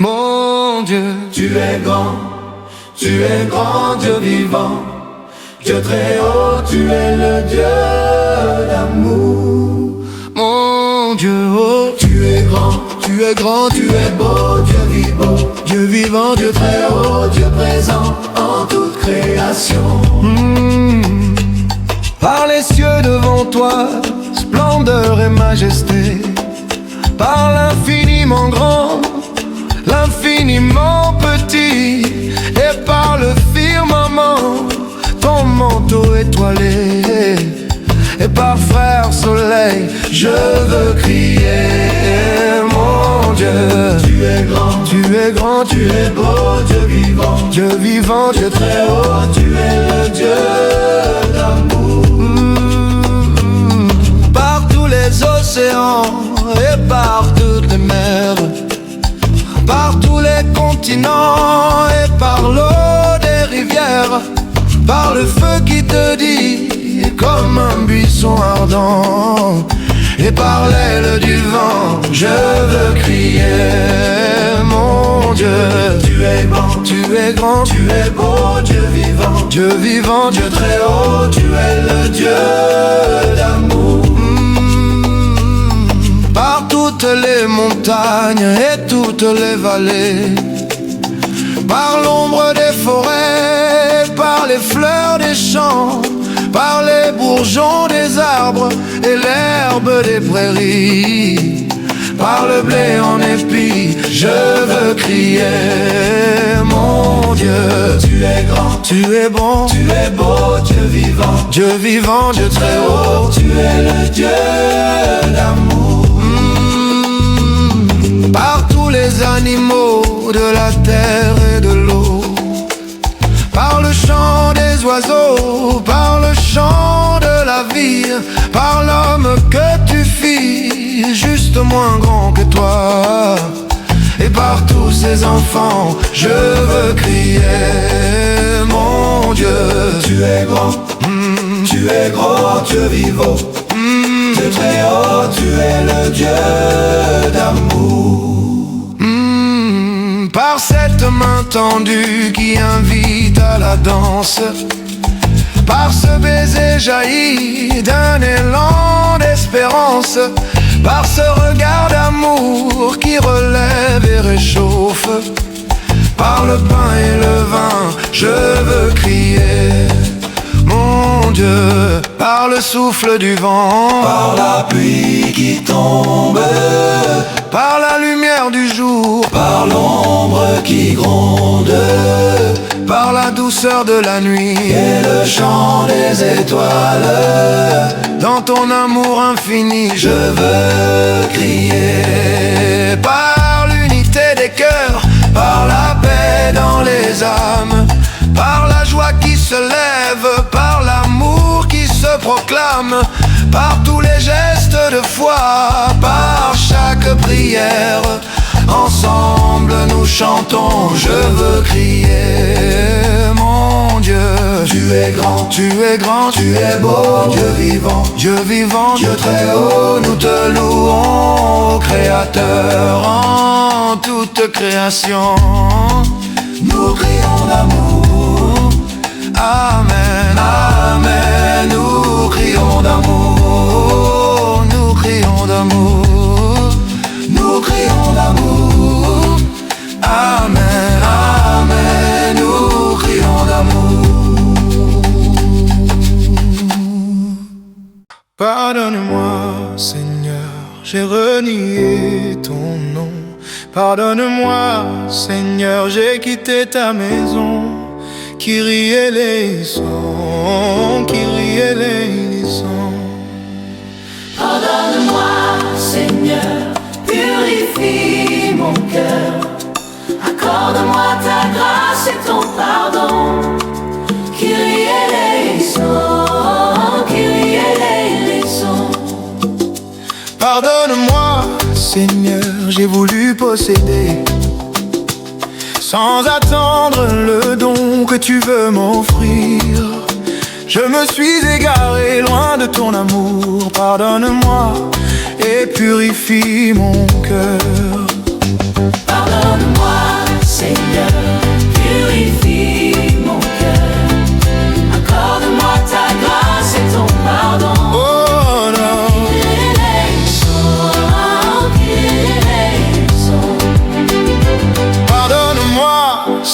Mon Dieu, tu es grand Dieu vivant, Dieu très haut, tu es le Dieu d'amour. Mon Dieu, oh, tu es grand, tu es beau, Dieu vivant, Dieu très haut, Dieu présent en toute création. Par les cieux devant toi, splendeur et majesté, par l'infiniment grand, l'infiniment petit, et par le firmament, ton manteau étoilé, et par frère soleil, je veux crier, mon Dieu. Tu es grand, tu es beau, Dieu vivant, Dieu très haut, tu es le Dieu d'amour. Par tous les océans et par toutes les mers, par tous les continents et par l'eau des rivières, par le feu qui te dit comme un buisson ardent, et par l'aile du vent, je veux crier, mon Dieu. Tu es grand, tu es beau, Dieu vivant, Dieu très haut, tu es le Dieu d'amour. Par toutes les montagnes et toutes les vallées, par l'ombre des forêts, par les fleurs des champs, par les bourgeons des arbres et l'herbe des prairies, par le blé en épi, je veux crier, mon Dieu. Tu es grand, tu es bon, tu es beau, Dieu vivant, Dieu très haut, tu es le Dieu d'amour. Par tous les animaux de la terre et de l'eau, par le chant des oiseaux, par le chant de la vie, par l'homme que tu fis, juste moins grand que toi, et par tous ces enfants, je veux crier, mon Dieu. Tu es grand, Dieu vivant, Dieu très haut, tu es le Dieu d'amour. Par cette main tendue qui invite à la danse, par ce baiser jailli d'un élan d'espérance, par ce regard d'amour qui relève et réchauffe, par le pain et le vin, je veux crier, mon Dieu. Par le souffle du vent, par la pluie qui tombe, par la lumière du jour, par l'ombre qui gronde, par la douceur de la nuit et le chant des étoiles, dans ton amour infini, je veux crier. Par l'unité des cœurs, par la paix dans les âmes, par la joie qui se lève, par l'amour qui se proclame, par tous les gestes de foi, par chaque prière, ensemble nous chantons, je veux crier, mon Dieu. Tu es grand, tu es beau, Dieu vivant, Dieu très haut, nous te louons, Créateur en toute création. Nous crions d'amour, amen, amen, nous crions d'amour, nous crions d'amour, nous crions d'amour, amen, amen, nous crions d'amour. Pardonne-moi, Seigneur, j'ai renié ton nom. Pardonne-moi, Seigneur, j'ai quitté ta maison. Kyrie eleison, Kyrie eleison. Pardonne-moi, Seigneur, purifie mon cœur. Accorde-moi ta grâce et ton pardon. Kyrie eleison, Kyrie eleison. Pardonne-moi, Seigneur, j'ai voulu posséder sans attendre le don que tu veux m'offrir. Je me suis égaré loin de ton amour. Pardonne-moi et purifie mon cœur. Pardonne-moi,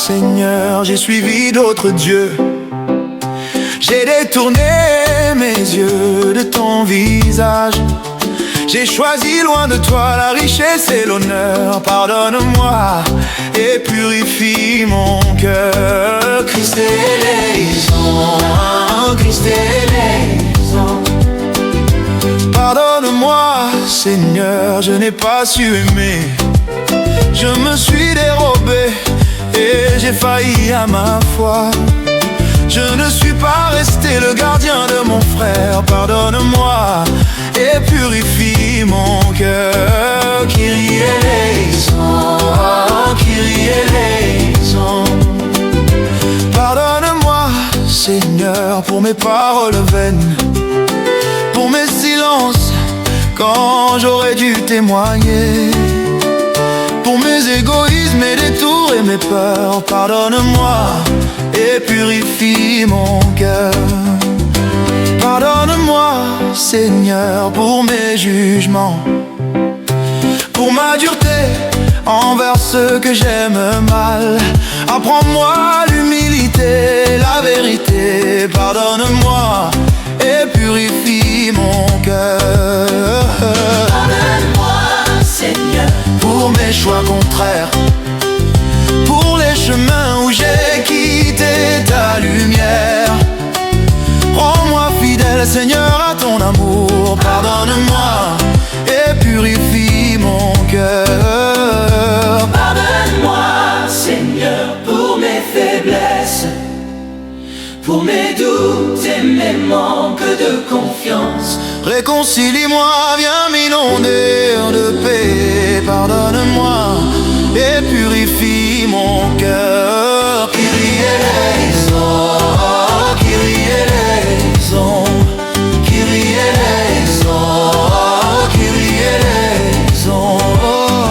Seigneur, j'ai suivi d'autres dieux. J'ai détourné mes yeux de ton visage. J'ai choisi loin de toi la richesse et l'honneur. Pardonne-moi et purifie mon cœur. Christ est l'éleison, Christ est l'éleison. Pardonne-moi, Seigneur, je n'ai pas su aimer. Je me suis dérobé et j'ai failli à ma foi. Je ne suis pas resté le gardien de mon frère. Pardonne-moi et purifie mon cœur. Kyrie eleison, Kyrie eleison. Pardonne-moi, Seigneur, pour mes paroles vaines, pour mes silences quand j'aurais dû témoigner, pour mes égoïsmes, mes détours et mes peurs. Pardonne-moi et purifie mon cœur. Pardonne-moi, Seigneur, pour mes jugements, pour ma dureté envers ceux que j'aime mal. Apprends-moi l'humilité, la vérité. Pardonne-moi et purifie mon cœur. Pardonne-moi, Seigneur, pour mes choix contraires, pour les chemins où j'ai quitté ta lumière. Rends-moi fidèle, Seigneur, à ton amour. Pardonne-moi et purifie mon cœur. pardonne-moi, Seigneur, pour mes faiblesses, pour mes doutes et mes manques de confiance. Réconcilie-moi, viens m'inonder de paix. Pardonne-moi et purifie mon cœur. Kyrie eleison, Kyrie eleison, Kyrie eleison, Kyrie eleison,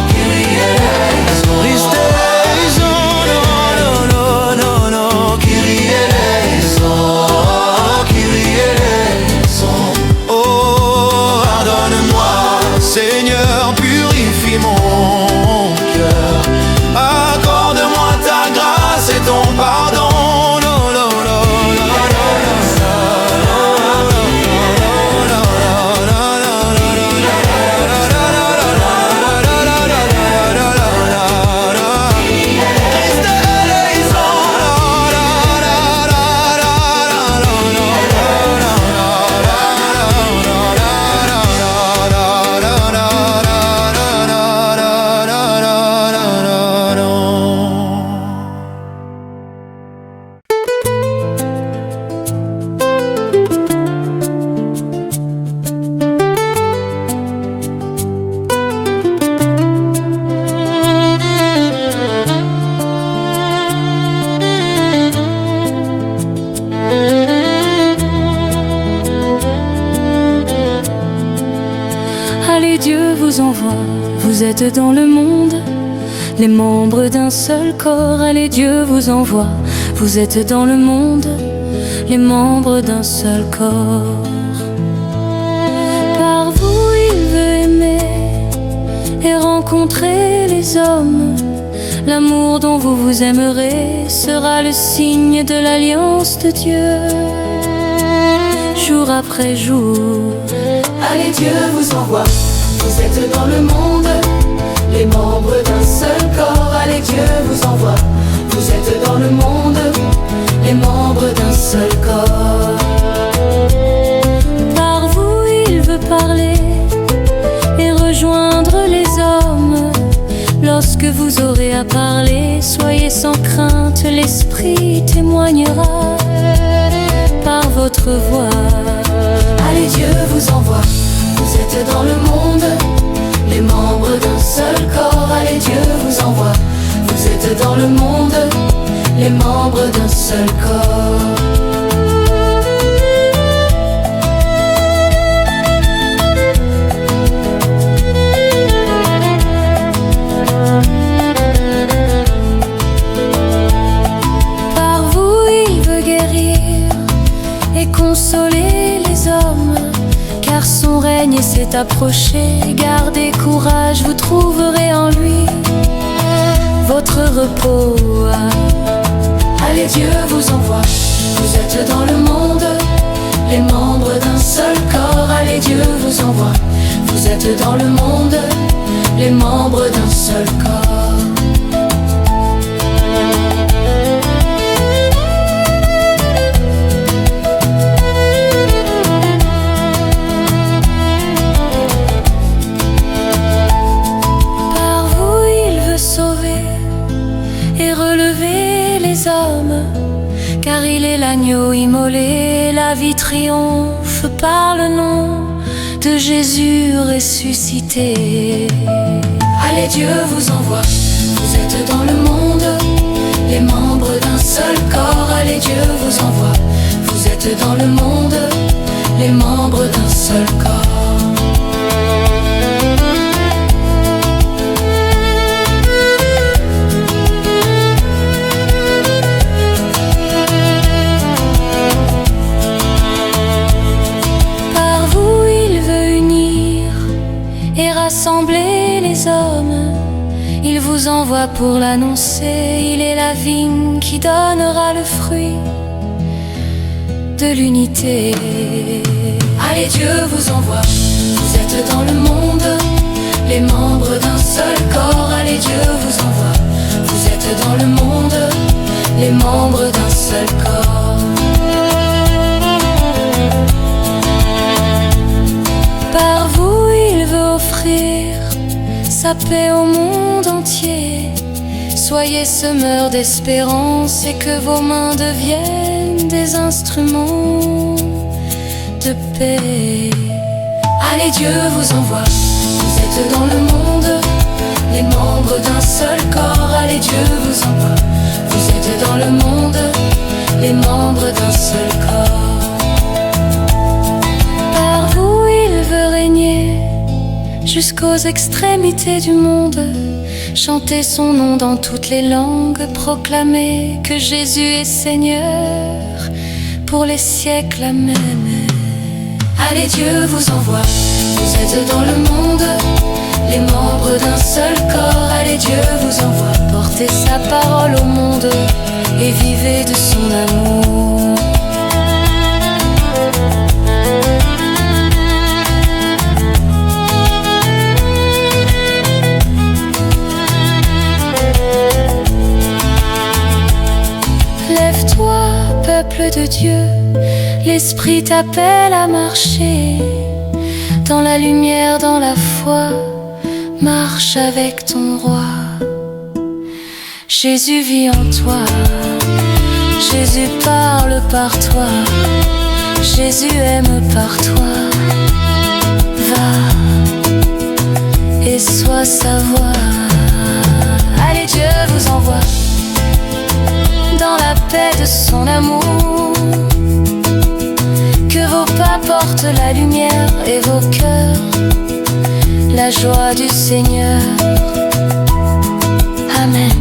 Kyrie eleison. Christ eleison, non, non, non, non, Kyrie eleison, Kyrie eleison. Oh, pardonne-moi, Seigneur, purifie mon cœur. Accorde-moi ta grâce et ton pardon. Allez, Dieu vous envoie, vous êtes dans le monde, les membres d'un seul corps. Allez, Dieu vous envoie, vous êtes dans le monde, les membres d'un seul corps. Par vous il veut aimer et rencontrer les hommes. L'amour dont vous vous aimerez sera le signe de l'alliance de Dieu. Jour après jour, Allez, Dieu vous envoie, vous êtes dans le monde, les membres d'un seul corps. Allez, Dieu vous envoie, vous êtes dans le monde, les membres d'un seul corps. par vous il veut parler et rejoindre les hommes. Lorsque vous aurez à parler, soyez sans crainte, l'Esprit témoignera par votre voix. Allez, Dieu vous envoie, vous êtes dans le monde, les membres d'un seul corps. Allez, Dieu vous envoie, vous êtes dans le monde, les membres d'un seul corps. Par vous il veut guérir et consoler les hommes, car son règne s'est approché. Gardez courage, vous trouverez en lui votre repos. Allez, Dieu vous envoie, vous êtes dans le monde, les membres d'un seul corps. Allez, Dieu vous envoie, vous êtes dans le monde, les membres d'un seul corps. Par vous il veut sauver et relever les hommes, car il est l'agneau immolé, la vie triomphe par le nom de Jésus ressuscité. Allez, Dieu vous envoie, vous êtes dans le monde, les membres d'un seul corps. Allez, Dieu vous envoie, vous êtes dans le monde, les membres d'un seul corps. Rassembler les hommes, il vous envoie pour l'annoncer. Il est la vigne qui donnera le fruit de l'unité. Allez, Dieu vous envoie, vous êtes dans le monde, les membres d'un seul corps. Allez, Dieu vous envoie, vous êtes dans le monde, les membres d'un seul corps. Par vous il veut offrir sa paix au monde entier. Soyez semeurs d'espérance et que vos mains deviennent des instruments de paix. Allez, Dieu vous envoie, vous êtes dans le monde, les membres d'un seul corps. Allez, Dieu vous envoie, vous êtes dans le monde, les membres d'un seul corps. Par vous il veut régner jusqu'aux extrémités du monde. Chantez son nom dans toutes les langues, proclamez que Jésus est Seigneur pour les siècles, amen. Allez, Dieu vous envoie, vous êtes dans le monde, les membres d'un seul corps. Allez, Dieu vous envoie, portez sa parole au monde et vivez de son amour. Lève-toi, peuple de Dieu, l'Esprit t'appelle à marcher dans la lumière, dans la foi. Marche avec ton roi. Jésus vit en toi, Jésus parle par toi, Jésus aime par toi. Va et sois sa voix. Allez, Dieu vous envoie dans la paix de son amour, que vos pas portent la lumière et vos cœurs la joie du Seigneur. Amen.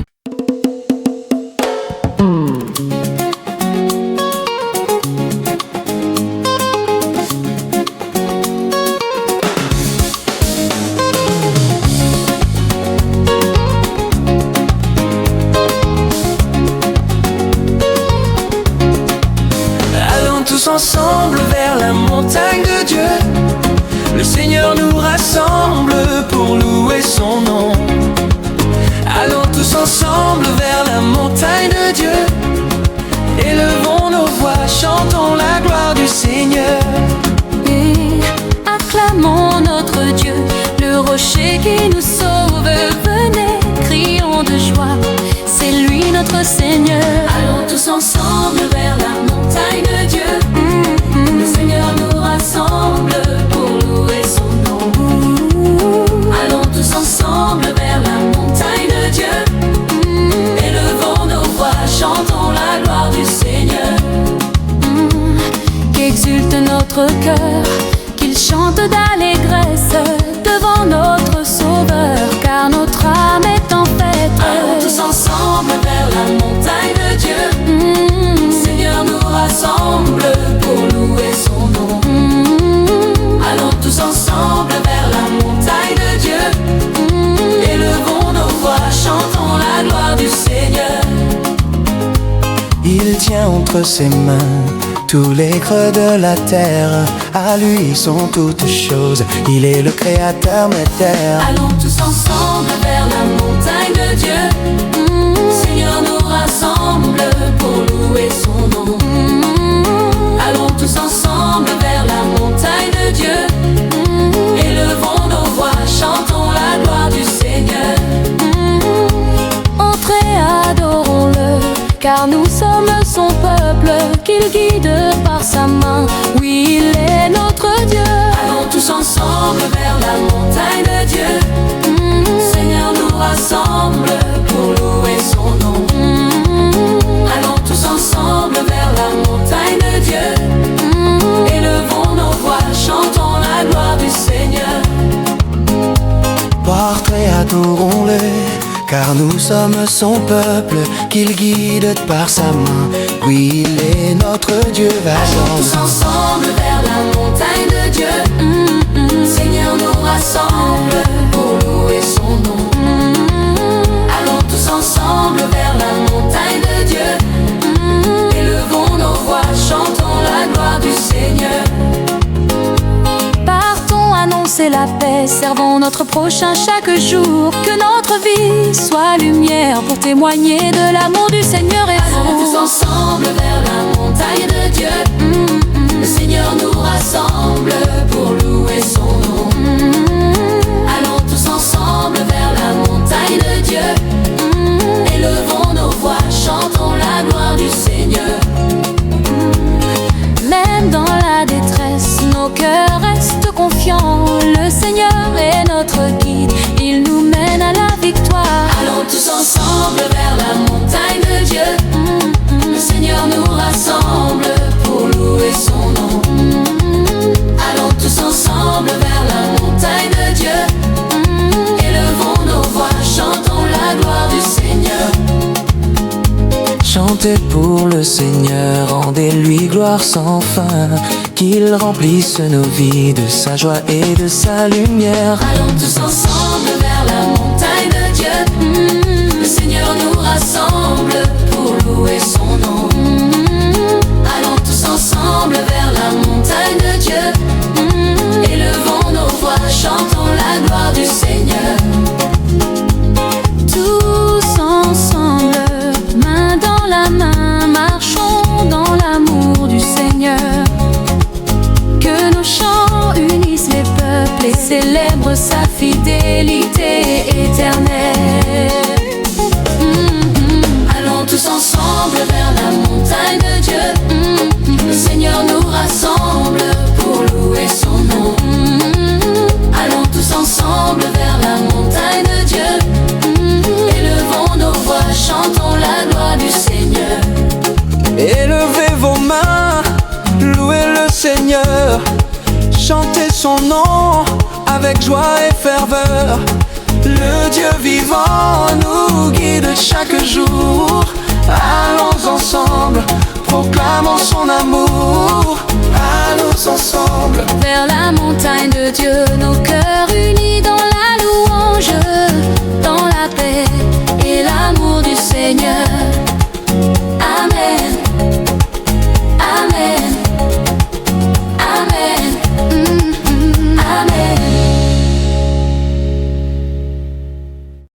Tous ensemble vers la montagne de Dieu. Le Seigneur nous rassemble pour louer son nom. Allons tous ensemble vers la montagne de Dieu. Élevons nos voix, chantons la gloire du Seigneur. Et acclamons notre Dieu, le rocher qui nous sauve. Venez, crions de joie, c'est lui notre Seigneur. Allons tous ensemble vers la montagne de Dieu. Le Seigneur nous rassemble pour louer son nom. Allons tous ensemble vers la montagne de Dieu. Élevons nos voix, chantons la gloire du Seigneur. Qu'exulte notre cœur, qu'il chante d'allégresse devant notre Sauveur, car notre âme est en fête. Allons tous ensemble vers la montagne de Dieu. tient entre ses mains tous les creux de la terre. À lui sont toutes choses, il est le créateur métère. Allons tous ensemble vers la montagne de Dieu. Seigneur nous rassemble pour louer son nom. Allons tous ensemble vers la montagne de Dieu. Élevons nos voix, chantons la gloire du Seigneur. Entrez, adorons-le, car nous sommes son peuple, qu'il guide par sa main. Oui, il est notre Dieu. Allons tous ensemble vers la montagne de Dieu. Seigneur nous rassemble pour louer son nom. Allons tous ensemble vers la montagne de Dieu. Élevons nos voix, chantons la gloire du Seigneur. Portez, adorons-le, car nous sommes son peuple, qu'il guide par sa main. Oui, il est notre Dieu. Allons tous ensemble vers la montagne de Dieu. Seigneur nous rassemble pour louer son nom. Allons tous ensemble vers la montagne de Dieu. Élevons nos voix, chantons la gloire du Seigneur. Partons annoncer la paix, servons notre prochain chaque jour. Que notre vie soit lumière pour témoigner de l'amour du Seigneur. Et allons tous ensemble vers la montagne de Dieu. Le Seigneur nous rassemble pour louer son nom. Allons tous ensemble vers la montagne de Dieu. Élevons nos voix, chantons la gloire du Seigneur. même dans la détresse, nos cœurs restent confiants. Le Seigneur est notre guide, il nous mène à la victoire. Allons tous ensemble vers la montagne de Dieu. Le Seigneur nous rassemble pour louer son nom. Allons tous ensemble vers la montagne de Dieu. Élevons nos voix, chantons la gloire du Seigneur. Chantez pour le Seigneur, rendez-lui gloire sans fin. Qu'il remplisse nos vies de sa joie et de sa lumière. Allons tous ensemble vers la montagne de Dieu. Le Seigneur nous rassemble pour louer son nom. Allons tous ensemble vers la montagne de Dieu. Élevons nos voix, chantons la gloire du Seigneur. Tous ensemble, main dans la main, marchons dans l'amour du Seigneur. Que nos chants unissent les peuples et célèbrent sa fidélité éternelle. Allons tous ensemble vers la montagne de Dieu. Le Seigneur nous rassemble pour louer son nom. Allons tous ensemble vers la montagne de Dieu. Élevons nos voix, chantons la gloire du Seigneur. Élevez vos mains, louez le Seigneur. Chantez son nom avec joie et ferveur. Le Dieu vivant nous guide chaque jour. Allons ensemble, proclamons son amour. Allons ensemble Vers la montagne de Dieu, nos cœurs